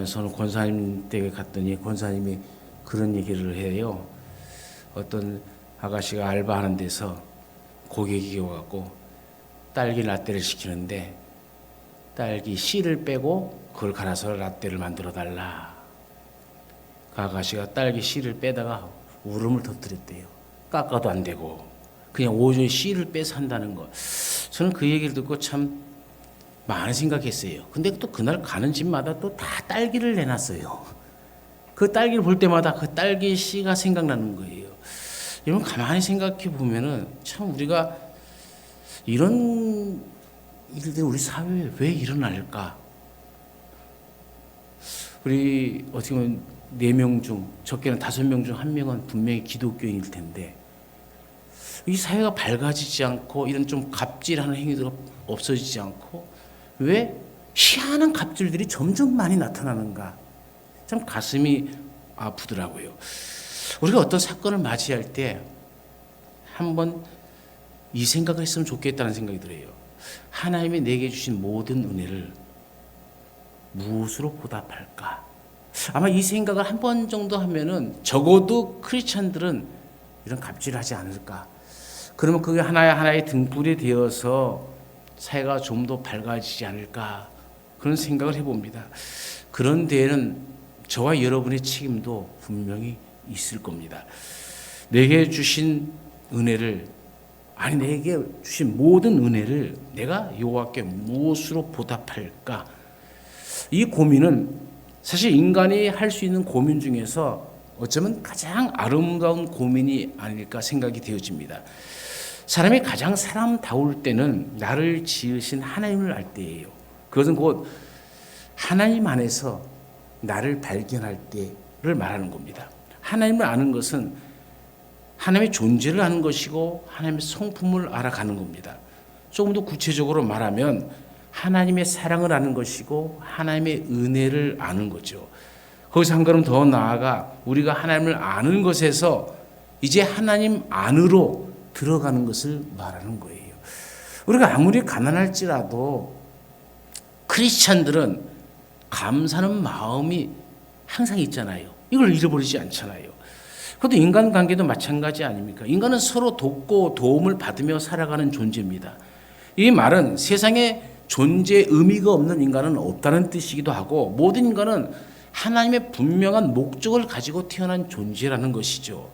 저는 권사님 댁에 갔더니 권사님이 그런 얘기를 해요. 어떤 아가씨가 알바하는 데서 고객이 와갖고 딸기 라떼를 시키는데 딸기 씨를 빼고 그걸 갈아서 라떼를 만들어 달라. 그 아가씨가 딸기 씨를 빼다가 울음을 터뜨렸대요. 깎아도 안 되고 그냥 오조의 씨를 빼서 한다는 거. 저는 그 얘기를 듣고 참 많이 생각했어요. 근데 또 그날 가는 집마다 또 다 딸기를 내놨어요. 그 딸기를 볼 때마다 그 딸기 씨가 생각나는 거예요. 여러분 가만히 생각해 보면은 참 우리가 이런 일들이 우리 사회에 왜 일어날까? 우리 어떻게 보면 4명 중 적게는 5명 중 1명은 분명히 기독교인일 텐데 이 사회가 밝아지지 않고 이런 좀 갑질하는 행위가 없어지지 않고 왜 희한한 갑질들이 점점 많이 나타나는가? 참 가슴이 아프더라고요. 우리가 어떤 사건을 맞이할 때 한번 이 생각을 했으면 좋겠다는 생각이 들어요. 하나님이 내게 주신 모든 은혜를 무엇으로 보답할까? 아마 이 생각을 한 번 정도 하면은 적어도 크리스찬들은 이런 갑질을 하지 않을까? 그러면 그게 하나의 등불이 되어서 사회가 좀 더 밝아지지 않을까 그런 생각을 해봅니다. 그런 데에는 저와 여러분의 책임도 분명히 있을 겁니다. 내게 주신 은혜를 내게 주신 모든 은혜를 내가 여호와께 무엇으로 보답할까? 이 고민은 사실 인간이 할 수 있는 고민 중에서 어쩌면 가장 아름다운 고민이 아닐까 생각이 되어집니다. 사람이 가장 사람다울 때는 나를 지으신 하나님을 알 때예요. 그것은 곧 하나님 안에서 나를 발견할 때를 말하는 겁니다. 하나님을 아는 것은 하나님의 존재를 아는 것이고 하나님의 성품을 알아가는 겁니다. 조금 더 구체적으로 말하면 하나님의 사랑을 아는 것이고 하나님의 은혜를 아는 거죠. 거기서 한 걸음 더 나아가 우리가 하나님을 아는 것에서 이제 하나님 안으로 들어가는 것을 말하는 거예요. 우리가 아무리 가난할지라도 크리스찬들은 감사하는 마음이 항상 있잖아요. 이걸 잃어버리지 않잖아요. 그것도 인간관계도 마찬가지 아닙니까? 인간은 서로 돕고 도움을 받으며 살아가는 존재입니다. 이 말은 세상에 존재의 의미가 없는 인간은 없다는 뜻이기도 하고 모든 인간은 하나님의 분명한 목적을 가지고 태어난 존재라는 것이죠.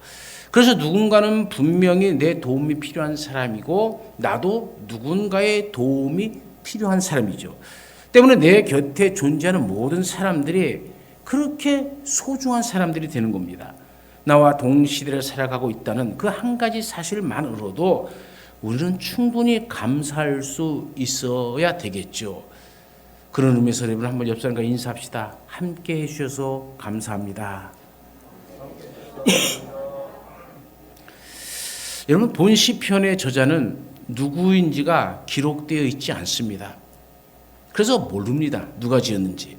그래서 누군가는 분명히 내 도움이 필요한 사람이고 나도 누군가의 도움이 필요한 사람이죠. 때문에 내 곁에 존재하는 모든 사람들이 그렇게 소중한 사람들이 되는 겁니다. 나와 동시대를 살아가고 있다는 그 한 가지 사실만으로도 우리는 충분히 감사할 수 있어야 되겠죠. 그런 의미에서 여러분 한번 옆 사람과 인사합시다. 함께 해주셔서 감사합니다. 여러분 본 시편의 저자는 누구인지가 기록되어 있지 않습니다. 그래서 모릅니다. 누가 지었는지.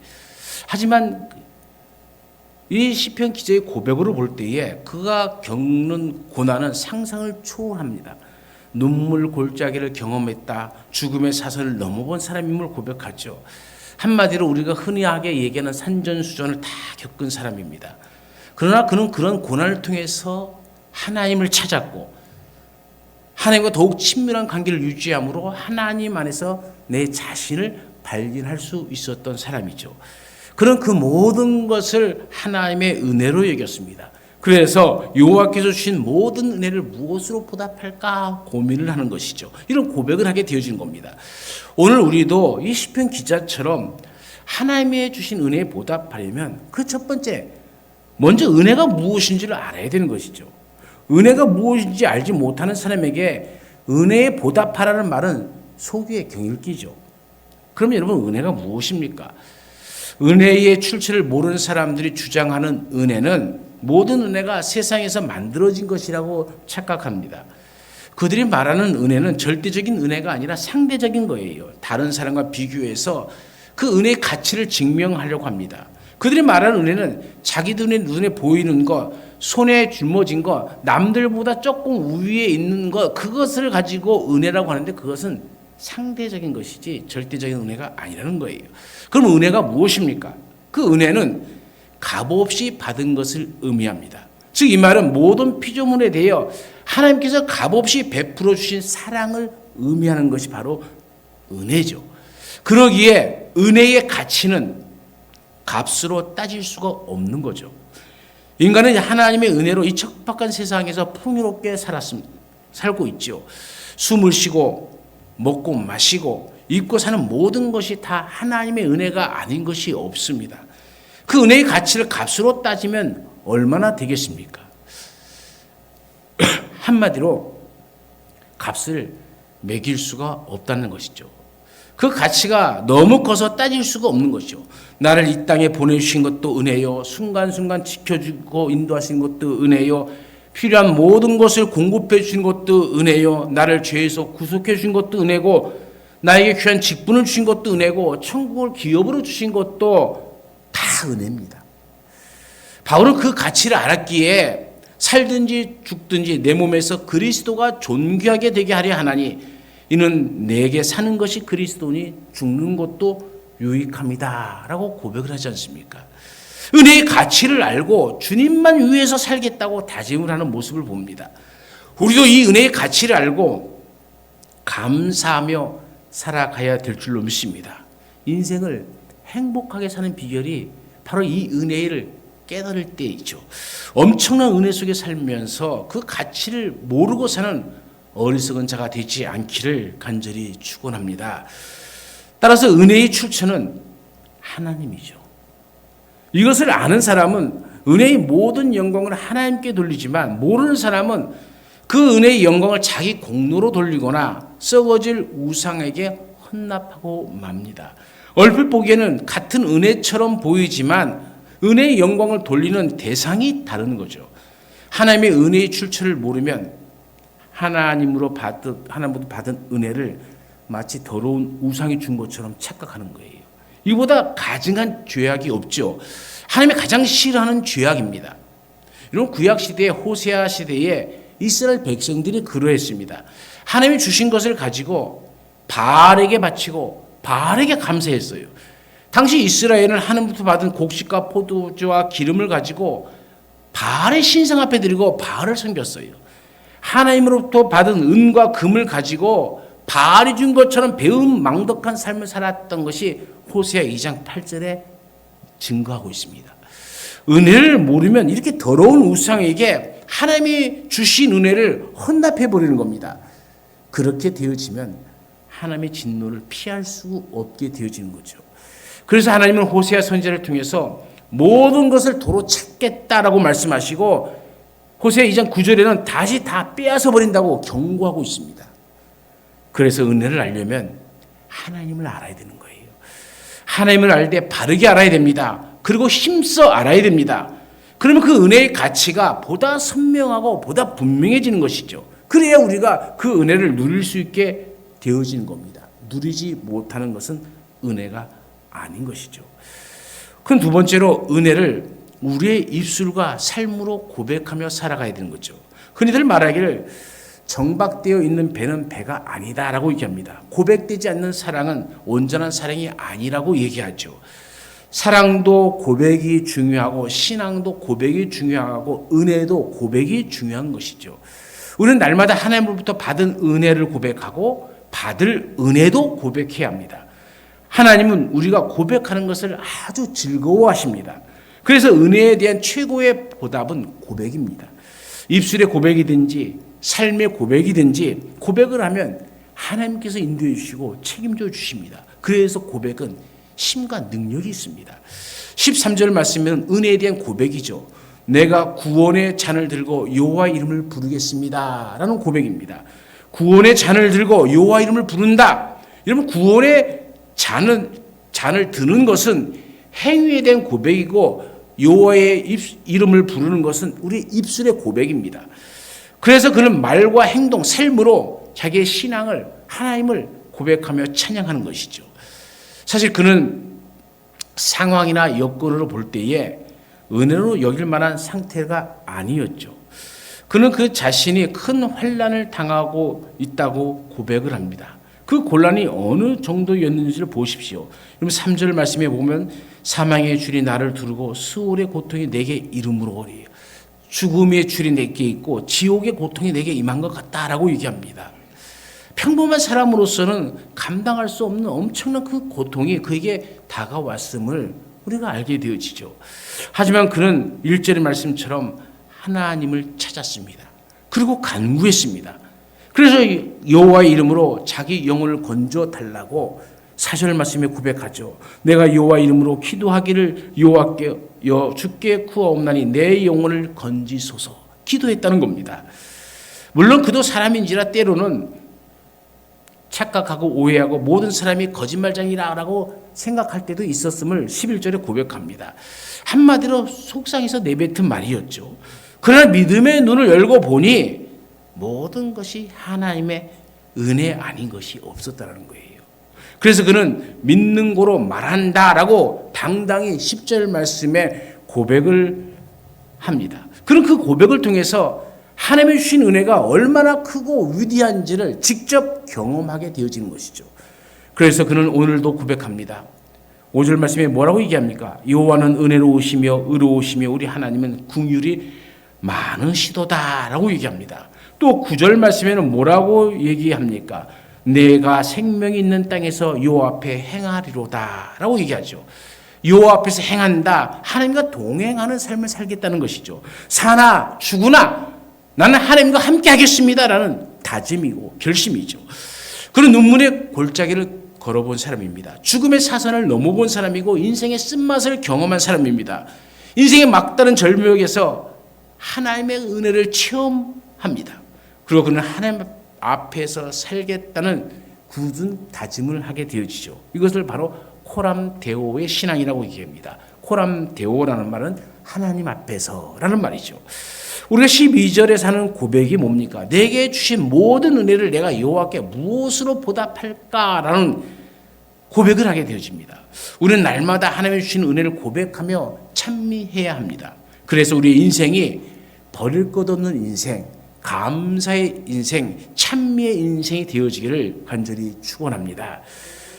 하지만 이 시편 기자의 고백으로 볼 때에 그가 겪는 고난은 상상을 초월합니다. 눈물 골짜기를 경험했다. 죽음의 사선을 넘어본 사람임을 고백하죠. 한마디로 우리가 흔히하게 얘기하는 산전수전을 다 겪은 사람입니다. 그러나 그는 그런 고난을 통해서 하나님을 찾았고 하나님과 더욱 친밀한 관계를 유지함으로 하나님 안에서 내 자신을 발견할 수 있었던 사람이죠. 그는 그 모든 것을 하나님의 은혜로 여겼습니다. 그래서 여호와께서 주신 모든 은혜를 무엇으로 보답할까 고민을 하는 것이죠. 이런 고백을 하게 되어진 겁니다. 오늘 우리도 이 시편 기자처럼 하나님의 주신 은혜에 보답하려면 그 첫 번째 먼저 은혜가 무엇인지를 알아야 되는 것이죠. 은혜가 무엇인지 알지 못하는 사람에게 은혜에 보답하라는 말은 소귀의 경읽기죠. 그러면 여러분 은혜가 무엇입니까? 은혜의 출처를 모르는 사람들이 주장하는 은혜는 모든 은혜가 세상에서 만들어진 것이라고 착각합니다. 그들이 말하는 은혜는 절대적인 은혜가 아니라 상대적인 거예요. 다른 사람과 비교해서 그 은혜의 가치를 증명하려고 합니다. 그들이 말하는 은혜는 자기들의 눈에 보이는 것, 손에 짊어진 것, 남들보다 조금 위에 있는 것, 그것을 가지고 은혜라고 하는데 그것은 상대적인 것이지 절대적인 은혜가 아니라는 거예요. 그럼 은혜가 무엇입니까? 그 은혜는 값없이 받은 것을 의미합니다. 즉 이 말은 모든 피조물에 대하여 하나님께서 값없이 베풀어 주신 사랑을 의미하는 것이 바로 은혜죠. 그러기에 은혜의 가치는 값으로 따질 수가 없는 거죠. 인간은 하나님의 은혜로 이 척박한 세상에서 풍요롭게 살고 있죠. 숨을 쉬고 먹고 마시고 입고 사는 모든 것이 다 하나님의 은혜가 아닌 것이 없습니다. 그 은혜의 가치를 값으로 따지면 얼마나 되겠습니까? 한마디로 값을 매길 수가 없다는 것이죠. 그 가치가 너무 커서 따질 수가 없는 것이죠. 나를 이 땅에 보내주신 것도 은혜요. 순간순간 지켜주고 인도하신 것도 은혜요. 필요한 모든 것을 공급해 주신 것도 은혜요. 나를 죄에서 구속해 주신 것도 은혜고, 나에게 귀한 직분을 주신 것도 은혜고, 천국을 기업으로 주신 것도 다 은혜입니다. 바울은 그 가치를 알았기에 살든지 죽든지 내 몸에서 그리스도가 존귀하게 되게 하려 하나니 이는 내게 사는 것이 그리스도니 죽는 것도 유익함이다 라고 고백을 하지 않습니까? 은혜의 가치를 알고 주님만 위해서 살겠다고 다짐을 하는 모습을 봅니다. 우리도 이 은혜의 가치를 알고 감사하며 살아가야 될 줄로 믿습니다. 인생을 행복하게 사는 비결이 바로 이 은혜를 깨달을 때이죠. 엄청난 은혜 속에 살면서 그 가치를 모르고 사는 어리석은 자가 되지 않기를 간절히 축원합니다. 따라서 은혜의 출처는 하나님이죠. 이것을 아는 사람은 은혜의 모든 영광을 하나님께 돌리지만, 모르는 사람은 그 은혜의 영광을 자기 공로로 돌리거나 썩어질 우상에게 헌납하고 맙니다. 얼핏 보기에는 같은 은혜처럼 보이지만 은혜의 영광을 돌리는 대상이 다른 거죠. 하나님의 은혜의 출처를 모르면 하나님으로부터 받은 은혜를 마치 더러운 우상이 준 것처럼 착각하는 거예요. 이보다 가증한 죄악이 없죠. 하나님이 가장 싫어하는 죄악입니다. 이런 구약 시대의 호세아 시대에 이스라엘 백성들이 그러했습니다. 하나님이 주신 것을 가지고 바알에게 바치고 바알에게 감사했어요. 당시 이스라엘은 하나님부터 받은 곡식과 포도주와 기름을 가지고 바알의 신상 앞에 드리고 바알을 섬겼어요. 하나님으로부터 받은 은과 금을 가지고 바알이 준 것처럼 배은망덕한 삶을 살았던 것이 호세아 2장 8절에 증거하고 있습니다. 은혜를 모르면 이렇게 더러운 우상에게 하나님이 주신 은혜를 헌납해 버리는 겁니다. 그렇게 되어지면 하나님의 진노를 피할 수 없게 되어지는 거죠. 그래서 하나님은 호세아 선지자를 통해서 모든 것을 도로 찾겠다라고 말씀하시고 호세아 2장 9절에는 다시 다 빼앗아 버린다고 경고하고 있습니다. 그래서 은혜를 알려면 하나님을 알아야 되는 거예요. 하나님을 알 때 바르게 알아야 됩니다. 그리고 힘써 알아야 됩니다. 그러면 그 은혜의 가치가 보다 선명하고 보다 분명해지는 것이죠. 그래야 우리가 그 은혜를 누릴 수 있게 되어지는 겁니다. 누리지 못하는 것은 은혜가 아닌 것이죠. 그럼 두 번째로 은혜를 우리의 입술과 삶으로 고백하며 살아가야 되는 거죠. 흔히들 말하기를 정박되어 있는 배는 배가 아니다라고 얘기합니다. 고백되지 않는 사랑은 온전한 사랑이 아니라고 얘기하죠. 사랑도 고백이 중요하고 신앙도 고백이 중요하고 은혜도 고백이 중요한 것이죠. 우리는 날마다 하나님으로부터 받은 은혜를 고백하고 받을 은혜도 고백해야 합니다. 하나님은 우리가 고백하는 것을 아주 즐거워하십니다. 그래서 은혜에 대한 최고의 보답은 고백입니다. 입술의 고백이든지 삶의 고백이든지 고백을 하면 하나님께서 인도해 주시고 책임져 주십니다. 그래서 고백은 힘과 능력이 있습니다. 13절 말씀은 은혜에 대한 고백이죠. 내가 구원의 잔을 들고 여호와 이름을 부르겠습니다 라는 고백입니다. 구원의 잔을 들고 여호와 이름을 부른다. 여러분, 구원의 잔을 드는 것은 행위에 대한 고백이고 여호와의 이름을 부르는 것은 우리 입술의 고백입니다. 그래서 그는 말과 행동, 삶으로 자기의 신앙을, 하나님을 고백하며 찬양하는 것이죠. 사실 그는 상황이나 여건으로 볼 때에 은혜로 여길 만한 상태가 아니었죠. 그는 그 자신이 큰 환난을 당하고 있다고 고백을 합니다. 그 곤란이 어느 정도였는지를 보십시오. 그럼 3절 말씀에 보면 사망의 줄이 나를 두르고 스올의 고통이 내게 이름으로 오리. 죽음의 줄이 내게 있고 지옥의 고통이 내게 임한 것 같다라고 얘기합니다. 평범한 사람으로서는 감당할 수 없는 엄청난 그 고통이 그에게 다가왔음을 우리가 알게 되어지죠. 하지만 그는 1절의 말씀처럼 하나님을 찾았습니다. 그리고 간구했습니다. 그래서 여호와의 이름으로 자기 영혼을 건져 달라고 4절 말씀에 고백하죠. 내가 여호와 이름으로 기도하기를 여호와께 주께 구하옵나니 내 영혼을 건지소서 기도했다는 겁니다. 물론 그도 사람인지라 때로는 착각하고 오해하고 모든 사람이 거짓말장이라고 생각할 때도 있었음을 11절에 고백합니다. 한마디로 속상해서 내뱉은 말이었죠. 그러나 믿음의 눈을 열고 보니 모든 것이 하나님의 은혜 아닌 것이 없었다는 거예요. 그래서 그는 믿는 고로 말한다라고 당당히 10절 말씀에 고백을 합니다. 그는 그 고백을 통해서 하나님의 주신 은혜가 얼마나 크고 위대한지를 직접 경험하게 되어지는 것이죠. 그래서 그는 오늘도 고백합니다. 5절 말씀에 뭐라고 얘기합니까? 여호와는 은혜로우시며 의로우시며 우리 하나님은 긍휼이 많으시도다라고 얘기합니다. 또 9절 말씀에는 뭐라고 얘기합니까? 내가 생명이 있는 땅에서 여호와 앞에 행하리로다라고 얘기하죠. 여호와 앞에서 행한다. 하나님과 동행하는 삶을 살겠다는 것이죠. 사나 죽으나 나는 하나님과 함께 하겠습니다라는 다짐이고 결심이죠. 그런 눈물의 골짜기를 걸어본 사람입니다. 죽음의 사선을 넘어본 사람이고 인생의 쓴맛을 경험한 사람입니다. 인생의 막다른 절벽에서 하나님의 은혜를 체험합니다. 그리고 그는 하나님 앞에서 살겠다는 굳은 다짐을 하게 되어지죠. 이것을 바로 코람데오의 신앙이라고 얘기합니다. 코람데오라는 말은 하나님 앞에서라는 말이죠. 우리가 12절에 사는 고백이 뭡니까? 내게 주신 모든 은혜를 내가 여호와께 무엇으로 보답할까라는 고백을 하게 되어집니다. 우리는 날마다 하나님이 주신 은혜를 고백하며 찬미해야 합니다. 그래서 우리의 인생이 버릴 것 없는 인생, 감사의 인생, 찬미의 인생이 되어지기를 간절히 축원합니다.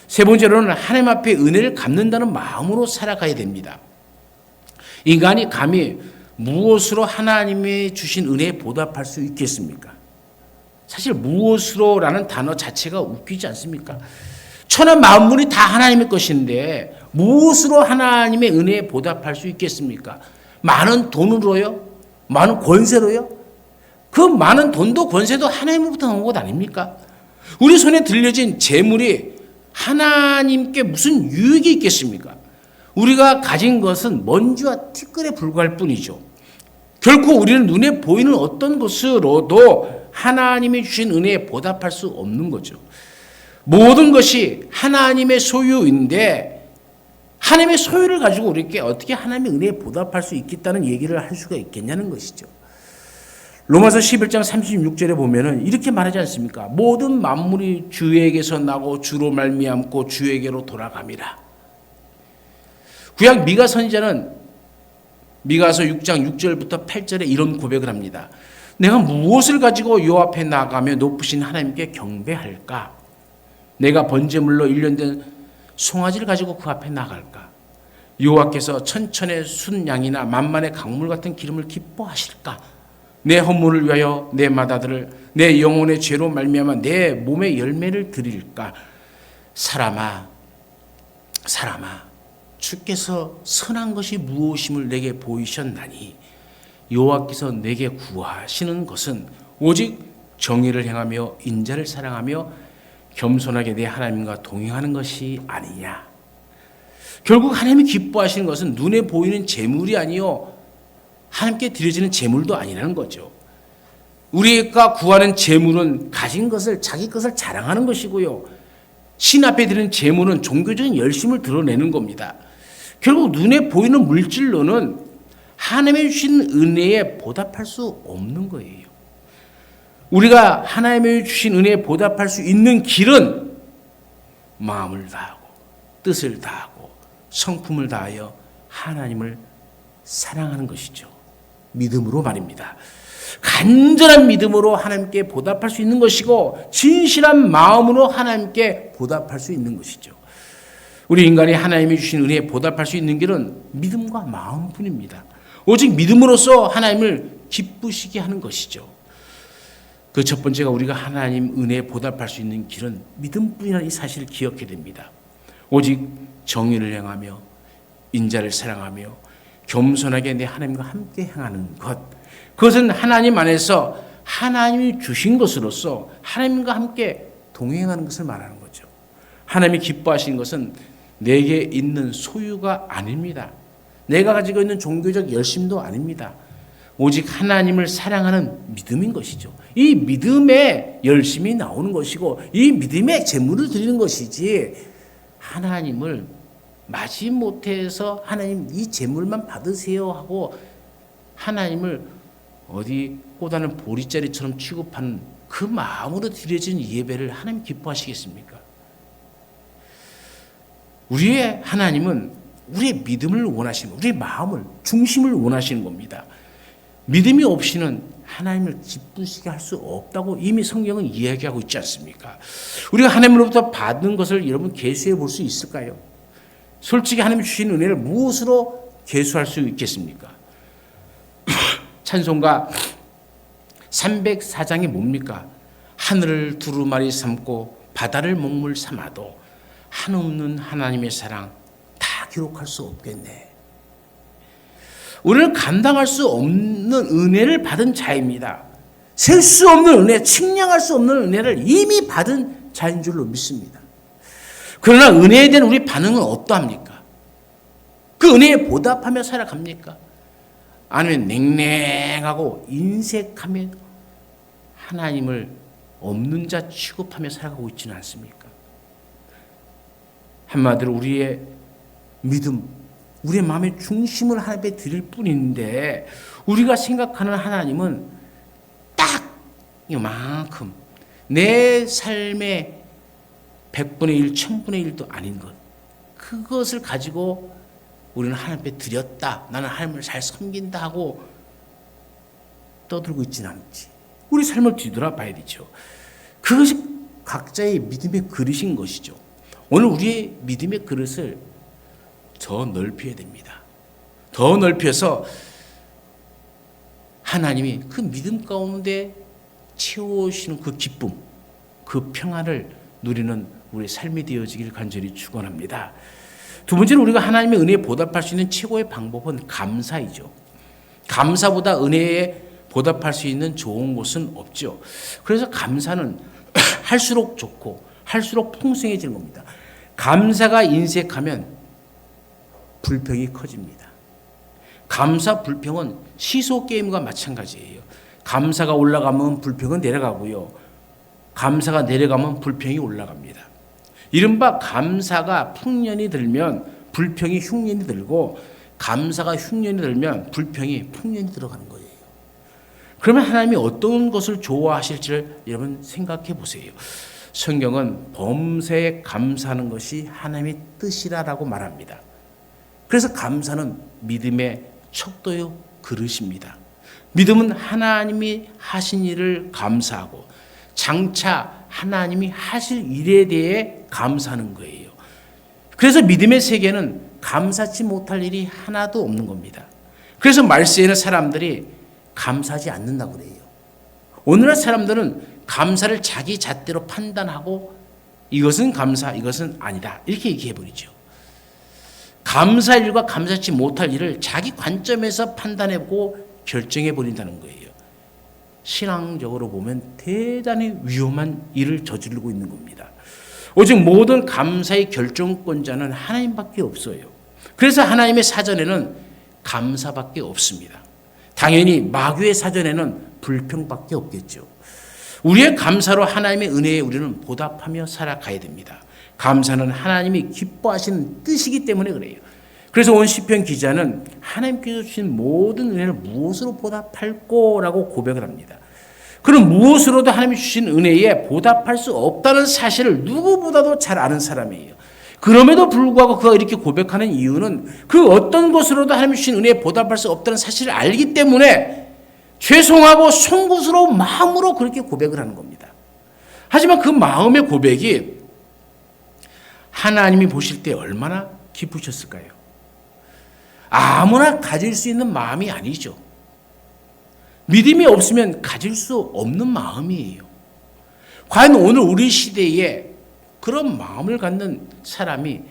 세 번째로는 하나님 앞에 은혜를 갚는다는 마음으로 살아가야 됩니다. 인간이 감히 무엇으로 하나님이 주신 은혜에 보답할 수 있겠습니까? 사실 무엇으로라는 단어 자체가 웃기지 않습니까? 천하 만물이 다 하나님의 것인데 무엇으로 하나님의 은혜에 보답할 수 있겠습니까? 많은 돈으로요? 많은 권세로요? 그 많은 돈도 권세도 하나님으로부터 나온 것 아닙니까? 우리 손에 들려진 재물이 하나님께 무슨 유익이 있겠습니까? 우리가 가진 것은 먼지와 티끌에 불과할 뿐이죠. 결코 우리는 눈에 보이는 어떤 것으로도 하나님이 주신 은혜에 보답할 수 없는 거죠. 모든 것이 하나님의 소유인데 하나님의 소유를 가지고 우리에게 어떻게 하나님의 은혜에 보답할 수 있겠다는 얘기를 할 수가 있겠냐는 것이죠. 로마서 11장 36절에 보면은 이렇게 말하지 않습니까? 모든 만물이 주에게서 나고 주로 말미암고 주에게로 돌아갑니다. 구약 미가 선지자는 미가서 6장 6절부터 8절에 이런 고백을 합니다. 내가 무엇을 가지고 요 앞에 나가며 높으신 하나님께 경배할까? 내가 번제물로 일련된 송아지를 가지고 그 앞에 나갈까? 여호와께서 천천의 순양이나 만만의 강물 같은 기름을 기뻐하실까? 내 헌물을 위하여 내 마다들을 내 영혼의 죄로 말미암아 내 몸의 열매를 드릴까? 사람아 주께서 선한 것이 무엇임을 내게 보이셨나니 여호와께서 내게 구하시는 것은 오직 정의를 행하며 인자를 사랑하며 겸손하게 내 하나님과 동행하는 것이 아니냐. 결국 하나님이 기뻐하시는 것은 눈에 보이는 재물이 아니요 하나님께 드려지는 재물도 아니라는 거죠. 우리가 구하는 재물은 가진 것을 자기 것을 자랑하는 것이고요. 신 앞에 드리는 재물은 종교적인 열심을 드러내는 겁니다. 결국 눈에 보이는 물질로는 하나님의 주신 은혜에 보답할 수 없는 거예요. 우리가 하나님의 주신 은혜에 보답할 수 있는 길은 마음을 다하고 뜻을 다하고 성품을 다하여 하나님을 사랑하는 것이죠. 믿음으로 말입니다. 간절한 믿음으로 하나님께 보답할 수 있는 것이고 진실한 마음으로 하나님께 보답할 수 있는 것이죠. 우리 인간이 하나님이 주신 은혜에 보답할 수 있는 길은 믿음과 마음뿐입니다. 오직 믿음으로써 하나님을 기쁘시게 하는 것이죠. 그 첫 번째가 우리가 하나님 은혜에 보답할 수 있는 길은 믿음뿐이라는 이 사실을 기억해야 됩니다. 오직 정의를 행하며 인자를 사랑하며 겸손하게 내 하나님과 함께 행하는 것, 그것은 하나님 안에서 하나님이 주신 것으로서 하나님과 함께 동행하는 것을 말하는 거죠. 하나님이 기뻐하시는 것은 내게 있는 소유가 아닙니다. 내가 가지고 있는 종교적 열심도 아닙니다. 오직 하나님을 사랑하는 믿음인 것이죠. 이 믿음의 열심이 나오는 것이고 이 믿음의 제물을 드리는 것이지, 하나님을 마지못해서 하나님 이 제물만 받으세요 하고 하나님을 어디 꽂아놓은 보리자리처럼 취급하는 그 마음으로 드려진 예배를 하나님 기뻐하시겠습니까? 우리의 하나님은 우리의 믿음을 원하시는, 우리의 마음을, 중심을 원하시는 겁니다. 믿음이 없이는 하나님을 기쁘시게 할 수 없다고 이미 성경은 이야기하고 있지 않습니까? 우리가 하나님으로부터 받은 것을 여러분 계수해 볼 수 있을까요? 솔직히 하나님 주신 은혜를 무엇으로 계수할 수 있겠습니까? 찬송가 304장이 뭡니까? 하늘을 두루마리 삼고 바다를 먹물 삼아도 한없는 하나님의 사랑 다 기록할 수 없겠네. 우리는 감당할 수 없는 은혜를 받은 자입니다. 셀 수 없는 은혜, 측량할 수 없는 은혜를 이미 받은 자인 줄로 믿습니다. 그러나 은혜에 대한 우리 반응은 어떠합니까? 그 은혜에 보답하며 살아갑니까? 아니면 냉랭하고 인색하며 하나님을 없는 자 취급하며 살아가고 있지는 않습니까? 한마디로 우리의 믿음, 우리의 마음의 중심을 하나님께 드릴 뿐인데, 우리가 생각하는 하나님은 딱 이만큼 내 삶의 100분의 1, 1000분의 1도 아닌 것, 그것을 가지고 우리는 하나님께 드렸다, 나는 하나님을 잘 섬긴다 하고 떠들고 있지는 않지. 우리 삶을 뒤돌아봐야 되죠. 그것이 각자의 믿음의 그릇인 것이죠. 오늘 우리의 믿음의 그릇을 더 넓혀야 됩니다. 더 넓혀서 하나님이 그 믿음 가운데 채워오시는 그 기쁨, 그 평안을 누리는 우리의 삶이 되어지길 간절히 축원합니다. 두 번째로 우리가 하나님의 은혜에 보답할 수 있는 최고의 방법은 감사이죠. 감사보다 은혜에 보답할 수 있는 좋은 곳은 없죠. 그래서 감사는 할수록 좋고 할수록 풍성해지는 겁니다. 감사가 인색하면 불평이 커집니다. 감사 불평은 시소 게임과 마찬가지예요. 감사가 올라가면 불평은 내려가고요. 감사가 내려가면 불평이 올라갑니다. 이른바 감사가 풍년이 들면 불평이 흉년이 들고, 감사가 흉년이 들면 불평이 풍년이 들어가는 거예요. 그러면 하나님이 어떤 것을 좋아하실지를 여러분 생각해 보세요. 성경은 범사에 감사하는 것이 하나님의 뜻이라고 말합니다. 그래서 감사는 믿음의 척도요 그릇입니다. 믿음은 하나님이 하신 일을 감사하고 장차 하나님이 하실 일에 대해 감사하는 거예요. 그래서 믿음의 세계는 감사치 못할 일이 하나도 없는 겁니다. 그래서 말세에는 사람들이 감사하지 않는다고 그래요. 오늘날 사람들은 감사를 자기 잣대로 판단하고 이것은 감사, 이것은 아니다, 이렇게 얘기해버리죠. 감사할 일과 감사치 못할 일을 자기 관점에서 판단해보고 결정해버린다는 거예요. 신앙적으로 보면 대단히 위험한 일을 저지르고 있는 겁니다. 오직 모든 감사의 결정권자는 하나님밖에 없어요. 그래서 하나님의 사전에는 감사밖에 없습니다. 당연히 마귀의 사전에는 불평밖에 없겠죠. 우리의 감사로 하나님의 은혜에 우리는 보답하며 살아가야 됩니다. 감사는 하나님이 기뻐하시는 뜻이기 때문에 그래요. 그래서 온 시편 기자는 하나님께서 주신 모든 은혜를 무엇으로 보답할꼬라고 고백을 합니다. 그럼 무엇으로도 하나님이 주신 은혜에 보답할 수 없다는 사실을 누구보다도 잘 아는 사람이에요. 그럼에도 불구하고 그가 이렇게 고백하는 이유는 그 어떤 것으로도 하나님이 주신 은혜에 보답할 수 없다는 사실을 알기 때문에 죄송하고 송구스러운 마음으로 그렇게 고백을 하는 겁니다. 하지만 그 마음의 고백이 하나님이 보실 때 얼마나 기쁘셨을까요? 아무나 가질 수 있는 마음이 아니죠. 믿음이 없으면 가질 수 없는 마음이에요. 과연 오늘 우리 시대에 그런 마음을 갖는 사람이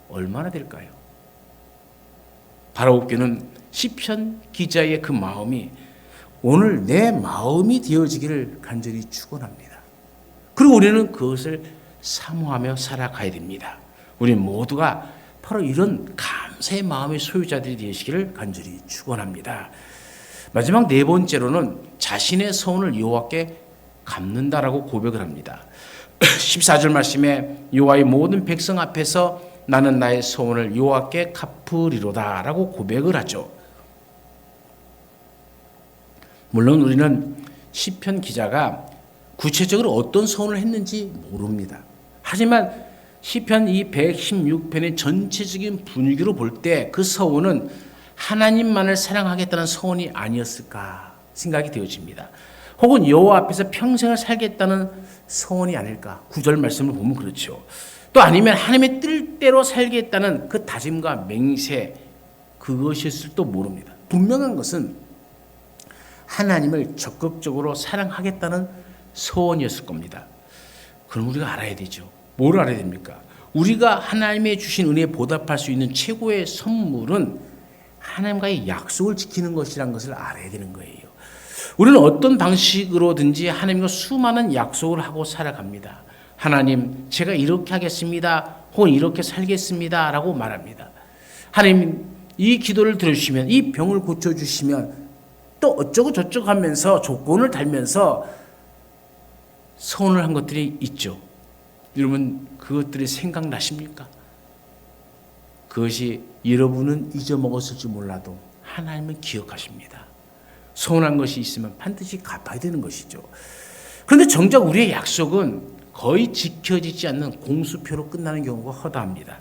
얼마나 될까요? 바라옵기는 시편 기자의 그 마음이 오늘 내 마음이 되어지기를 간절히 축원합니다. 그리고 우리는 그것을 사모하며 살아가야 됩니다. 우리 모두가 바로 이런 감사의 마음의 소유자들이 되시기를 간절히 축원합니다. 마지막 네 번째로는 자신의 소원을 여호와께 갚는다라고 고백을 합니다. 14절 말씀에 여호와의 모든 백성 앞에서 나는 나의 소원을 여호와께 갚으리로다라고 고백을 하죠. 물론 우리는 시편 기자가 구체적으로 어떤 소원을 했는지 모릅니다. 하지만 시편 이 116편의 전체적인 분위기로 볼 때 그 소원은 하나님만을 사랑하겠다는 소원이 아니었을까 생각이 되어집니다. 혹은 여호와 앞에서 평생을 살겠다는 소원이 아닐까. 9절 말씀을 보면 그렇죠. 또 아니면 하나님의 뜻대로 살겠다는 그 다짐과 맹세, 그것이었을지도 모릅니다. 분명한 것은 하나님을 적극적으로 사랑하겠다는 소원이었을 겁니다. 그럼 우리가 알아야 되죠. 뭘 알아야 됩니까? 우리가 하나님의 주신 은혜에 보답할 수 있는 최고의 선물은 하나님과의 약속을 지키는 것이라는 것을 알아야 되는 거예요. 우리는 어떤 방식으로든지 하나님과 수많은 약속을 하고 살아갑니다. 하나님, 제가 이렇게 하겠습니다. 혹은 이렇게 살겠습니다. 라고 말합니다. 하나님, 이 기도를 들어주시면, 이 병을 고쳐주시면, 또 어쩌고 저쩌고 하면서 조건을 달면서 소원을 한 것들이 있죠. 여러분, 그것들이 생각나십니까? 그것이 여러분은 잊어먹었을지 몰라도 하나님은 기억하십니다. 소원한 것이 있으면 반드시 갚아야 되는 것이죠. 그런데 정작 우리의 약속은 거의 지켜지지 않는 공수표로 끝나는 경우가 허다합니다.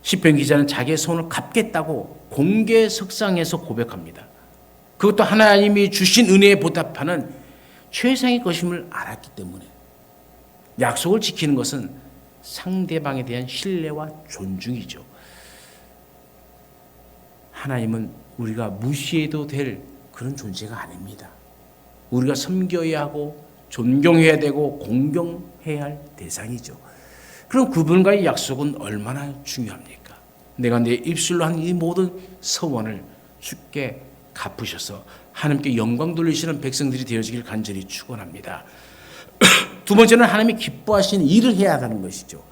시편 기자는 자기의 소원을 갚겠다고 공개석상에서 고백합니다. 그것도 하나님이 주신 은혜에 보답하는 최상의 것임을 알았기 때문에 약속을 지키는 것은 상대방에 대한 신뢰와 존중이죠. 하나님은 우리가 무시해도 될 그런 존재가 아닙니다. 우리가 섬겨야 하고 존경해야 되고 공경해야 할 대상이죠. 그럼 그분과의 약속은 얼마나 중요합니까? 내가 내 입술로 한 이 모든 소원을 주께 갚으셔서 하나님께 영광 돌리시는 백성들이 되어지길 간절히 축원합니다. 두 번째는 하나님이 기뻐하시는 일을 해야 하는 것이죠.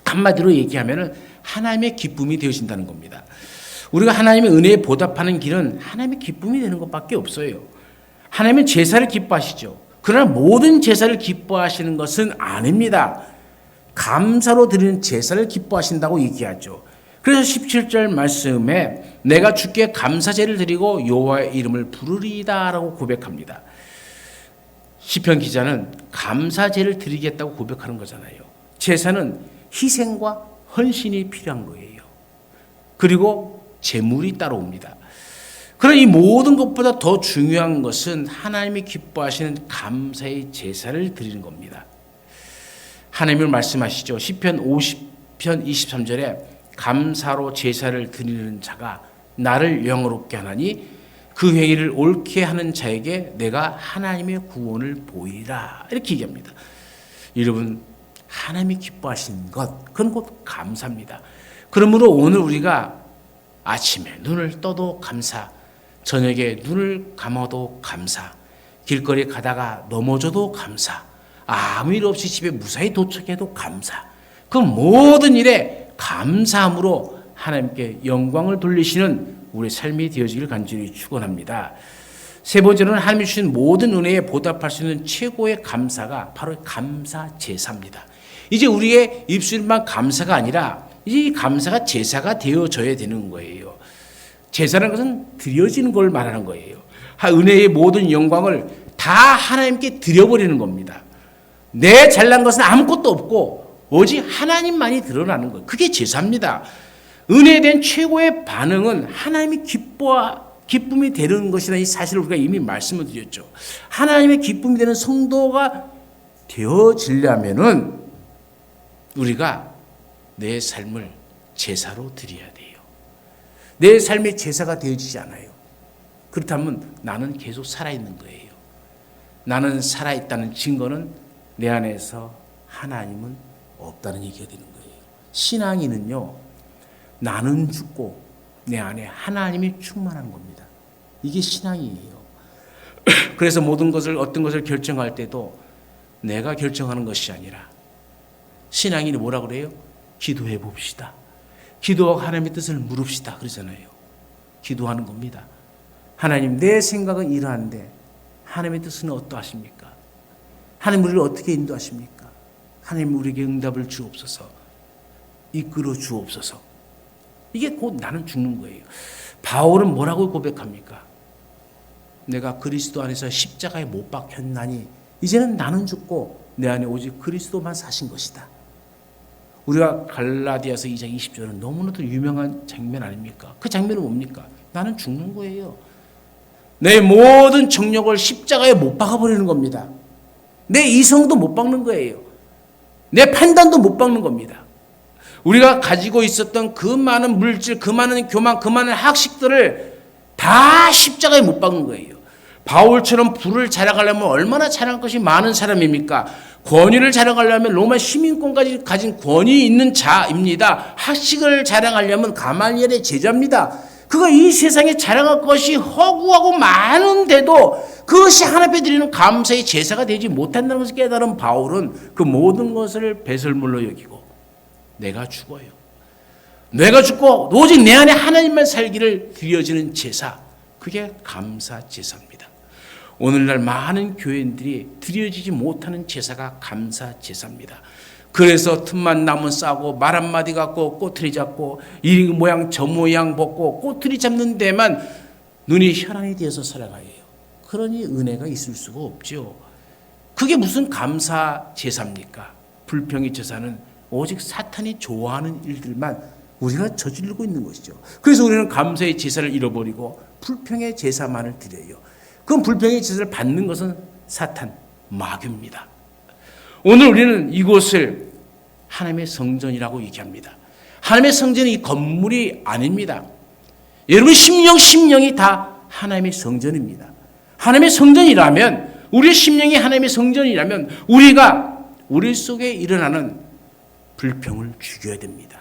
한마디로 얘기하면 하나님의 기쁨이 되어진다는 겁니다. 우리가 하나님의 은혜에 보답하는 길은 하나님의 기쁨이 되는 것밖에 없어요. 하나님은 제사를 기뻐하시죠. 그러나 모든 제사를 기뻐하시는 것은 아닙니다. 감사로 드리는 제사를 기뻐하신다고 얘기하죠. 그래서 17절 말씀에 내가 주께 감사제를 드리고 여호와의 이름을 부르리이다라고 고백합니다. 시편 기자는 감사제를 드리겠다고 고백하는 거잖아요. 제사는 희생과 헌신이 필요한 거예요. 그리고 제물이 따라옵니다. 그러나 이 모든 것보다 더 중요한 것은 하나님이 기뻐하시는 감사의 제사를 드리는 겁니다. 하나님을 말씀하시죠. 시편 50편 23절에 감사로 제사를 드리는 자가 나를 영화롭게 하나니 그 행위를 옳게 하는 자에게 내가 하나님의 구원을 보이라. 이렇게 얘기합니다. 여러분, 하나님이 기뻐하시는 것, 그건 곧 감사입니다. 그러므로 오늘 우리가 아침에 눈을 떠도 감사, 저녁에 눈을 감아도 감사, 길거리에 가다가 넘어져도 감사, 아무 일 없이 집에 무사히 도착해도 감사, 그 모든 일에 감사함으로 하나님께 영광을 돌리시는 우리 삶이 되어지길 간절히 축원합니다. 세 번째는 하나님이 주신 모든 은혜에 보답할 수 있는 최고의 감사가 바로 감사 제사입니다. 이제 우리의 입술만 감사가 아니라 이 감사가 제사가 되어져야 되는 거예요. 제사라는 것은 드려지는 걸 말하는 거예요. 은혜의 모든 영광을 다 하나님께 드려버리는 겁니다. 내 잘난 것은 아무것도 없고 오직 하나님만이 드러나는 거예요. 그게 제사입니다. 은혜에 대한 최고의 반응은 하나님이 기쁨이 되는 것이라는 이 사실을 우리가 이미 말씀을 드렸죠. 하나님의 기쁨이 되는 성도가 되어지려면은 우리가 내 삶을 제사로 드려야 돼요. 내 삶의 제사가 되어지지 않아요. 그렇다면 나는 계속 살아있는 거예요. 나는 살아있다는 증거는 내 안에서 하나님은 없다는 얘기가 되는 거예요. 신앙인은요, 나는 죽고 내 안에 하나님이 충만한 겁니다. 이게 신앙이에요. 그래서 모든 것을, 어떤 것을 결정할 때도 내가 결정하는 것이 아니라 신앙인이 뭐라 그래요? 기도해 봅시다. 기도하고 하나님의 뜻을 물읍시다 그러잖아요. 기도하는 겁니다. 하나님, 내 생각은 이러한데 하나님의 뜻은 어떠하십니까? 하나님 우리를 어떻게 인도하십니까? 하나님 우리에게 응답을 주옵소서. 이끌어 주옵소서. 이게 곧 나는 죽는 거예요. 바울은 뭐라고 고백합니까? 내가 그리스도 안에서 십자가에 못 박혔나니 이제는 나는 죽고 내 안에 오직 그리스도만 사신 것이다. 우리가 갈라디아서 2장 20절은 너무나도 유명한 장면 아닙니까? 그 장면은 뭡니까? 나는 죽는 거예요. 내 모든 정력을 십자가에 못 박아버리는 겁니다. 내 이성도 못 박는 거예요. 내 판단도 못 박는 겁니다. 우리가 가지고 있었던 그 많은 물질, 그 많은 교만, 그 많은 학식들을 다 십자가에 못 박는 거예요. 바울처럼 부를 자랑하려면 얼마나 자랑할 것이 많은 사람입니까? 권위를 자랑하려면 로마 시민권까지 가진 권위 있는 자입니다. 학식을 자랑하려면 가말리엘의 제자입니다. 그가 이 세상에 자랑할 것이 허구하고 많은데도 그것이 하나님 앞에 드리는 감사의 제사가 되지 못한다는 것을 깨달은 바울은 그 모든 것을 배설물로 여기고 내가 죽어요. 내가 죽고 오직 내 안에 하나님만 살기를 드려지는 제사, 그게 감사 제사입니다. 오늘날 많은 교인들이 드려지지 못하는 제사가 감사 제사입니다. 그래서 틈만 나면 싸고 말 한마디 갖고 꼬투리 잡고 이 모양 저 모양 벗고 꼬투리 잡는 데만 눈이 혈안이 되어서 살아가요. 그러니 은혜가 있을 수가 없죠. 그게 무슨 감사 제사입니까? 불평의 제사는 오직 사탄이 좋아하는 일들만 우리가 저지르고 있는 것이죠. 그래서 우리는 감사의 제사를 잃어버리고 불평의 제사만을 드려요. 그럼 불평의 제사를 받는 것은 사탄, 마귀입니다. 오늘 우리는 이곳을 하나님의 성전이라고 얘기합니다. 하나님의 성전은 이 건물이 아닙니다. 여러분 심령이 다 하나님의 성전입니다. 하나님의 성전이라면, 우리의 심령이 하나님의 성전이라면 우리가 우리 속에 일어나는 불평을 죽여야 됩니다.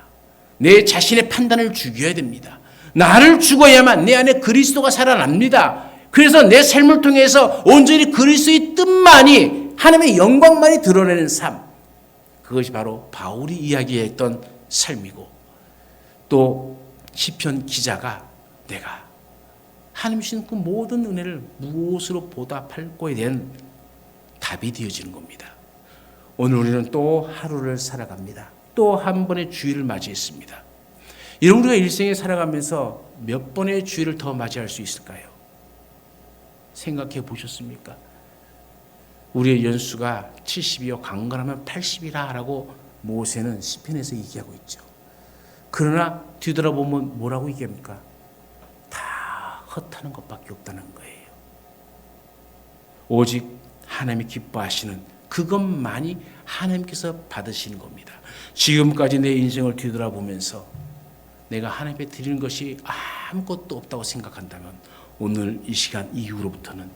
내 자신의 판단을 죽여야 됩니다. 나를 죽어야만 내 안에 그리스도가 살아납니다. 그래서 내 삶을 통해서 온전히 그리스도의 뜻만이, 하나님의 영광만이 드러내는 삶, 그것이 바로 바울이 이야기했던 삶이고, 또 시편 기자가 내가 하나님 주신 그 모든 은혜를 무엇으로 보답할 거에 대한 답이 되어지는 겁니다. 오늘 우리는 또 하루를 살아갑니다. 또 한 번의 주일을 맞이했습니다. 여러분, 우리가 일생에 살아가면서 몇 번의 주일을 더 맞이할 수 있을까요? 생각해 보셨습니까? 우리의 연수가 70이요 강건하면 80이라 라고 모세는 시편에서 얘기하고 있죠. 그러나 뒤돌아보면 뭐라고 얘기합니까? 다 헛하는 것밖에 없다는 거예요. 오직 하나님이 기뻐하시는 그것만이 하나님께서 받으시는 겁니다. 지금까지 내 인생을 뒤돌아보면서 내가 하나님께 드리는 것이 아무것도 없다고 생각한다면 오늘 이 시간 이후로부터는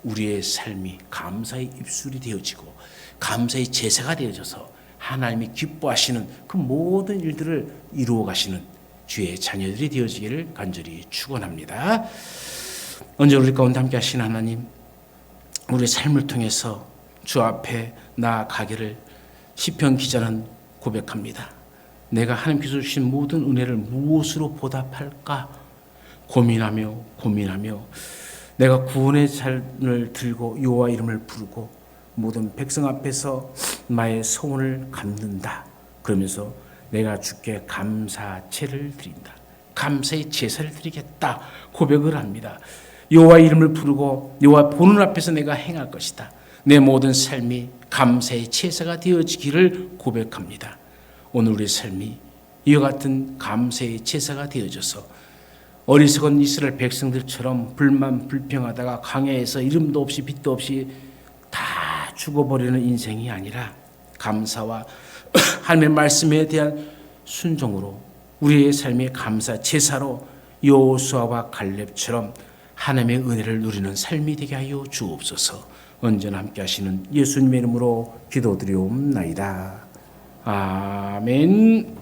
우리의 삶이 감사의 입술이 되어지고 감사의 제사가 되어져서 하나님이 기뻐하시는 그 모든 일들을 이루어 가시는 주의 자녀들이 되어지기를 간절히 축원합니다. 언제 우리 가운데 함께 하신 하나님, 우리의 삶을 통해서 주 앞에 나아가기를 시편 기자는 고백합니다. 내가 하나님께서 주신 모든 은혜를 무엇으로 보답할까 고민하며 내가 구원의 잔을 들고 여호와 이름을 부르고 모든 백성 앞에서 나의 소원을 갚는다. 그러면서 내가 주께 감사제를 드린다. 감사의 제사를 드리겠다. 고백을 합니다. 여호와 이름을 부르고 여호와 보는 앞에서 내가 행할 것이다. 내 모든 삶이 감사의 제사가 되어지기를 고백합니다. 오늘 우리의 삶이 이와 같은 감사의 제사가 되어져서 어리석은 이스라엘 백성들처럼 불만 불평하다가 광야에서 이름도 없이 빛도 없이 다 죽어버리는 인생이 아니라 감사와 하나님의 말씀에 대한 순종으로 우리의 삶의 감사 제사로 여호수아와 갈렙처럼 하나님의 은혜를 누리는 삶이 되게 하여 주옵소서. 언제나 함께 하시는 예수님의 이름으로 기도드리옵나이다. 아멘.